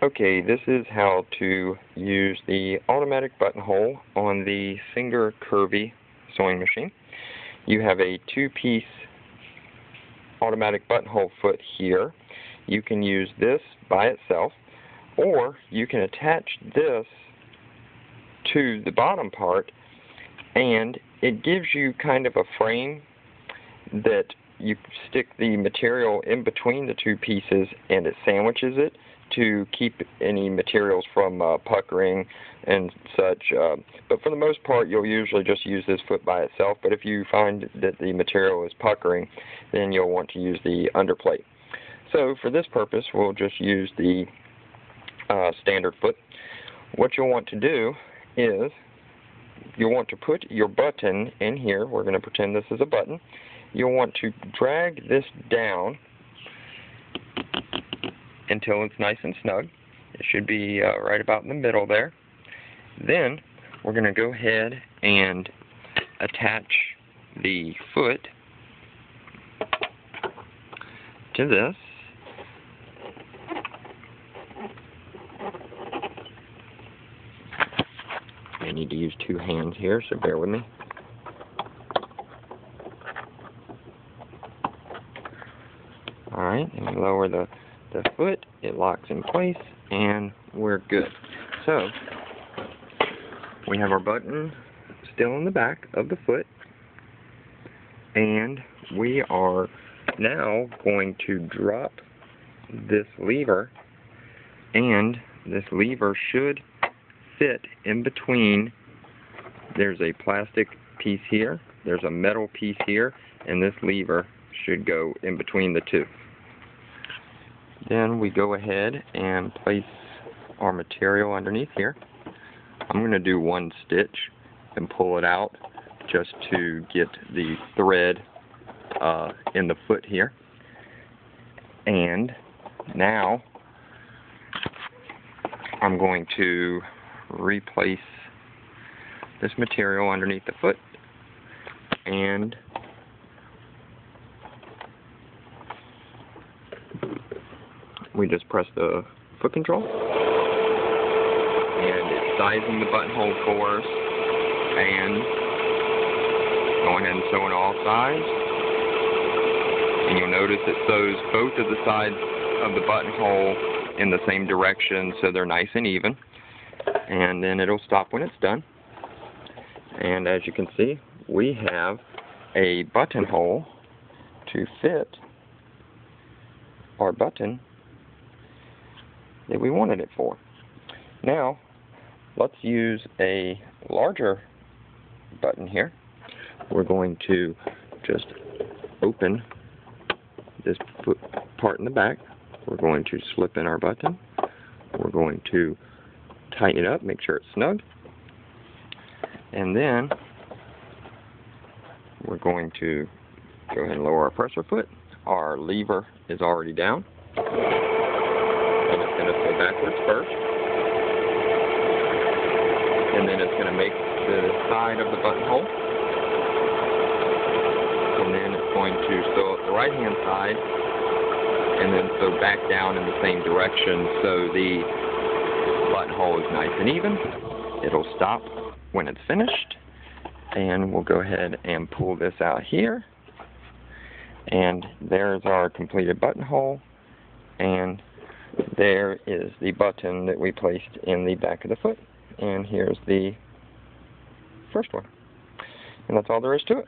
Okay, this is how to use the automatic buttonhole on the Singer Curvy sewing machine. You have a two-piece automatic buttonhole foot here. You can use this by itself, or you can attach this to the bottom part, and it gives you kind of a frame that you stick the material in between the two pieces, and it sandwiches it to keep any materials from puckering and such. But for the most part, you'll usually just use this foot by itself. But if you find that the material is puckering, then you'll want to use the underplate. So for this purpose, we'll just use the standard foot. What you'll want to do is you'll want to put your button in here. We're going to pretend this is a button. You'll want to drag this down until it's nice and snug. It should be right about in the middle there. Then we're going to go ahead and attach the foot to this. I need to use two hands here, so bear with me. Alright, and we lower the foot, it locks in place, and we're good. So, we have our button still in the back of the foot, and we are now going to drop this lever, and this lever should fit in between. There's a plastic piece here, there's a metal piece here, and this lever should go in between the two. Then we go ahead and place our material underneath here. I'm going to do one stitch and pull it out just to get the thread in the foot here. And now I'm going to replace this material underneath the foot, and we just press the foot control, and it's sizing the buttonhole for us, and going ahead and sewing all sides. And you'll notice it sews both of the sides of the buttonhole in the same direction, so they're nice and even. And then it'll stop when it's done. And as you can see, we have a buttonhole to fit our button that we wanted it for. Now, let's use a larger button here. We're going to just open this part in the back. We're going to slip in our button. We're going to tighten it up, make sure it's snug. And then we're going to go ahead and lower our presser foot. Our lever is already down. And it's going to go backwards first. And then it's going to make the side of the buttonhole. And then it's going to sew up the right-hand side, and then sew back down in the same direction so the buttonhole is nice and even. It'll stop when it's finished, and we'll go ahead and pull this out here. And there's our completed buttonhole, and there is the button that we placed in the back of the foot. And here's the first one. And that's all there is to it.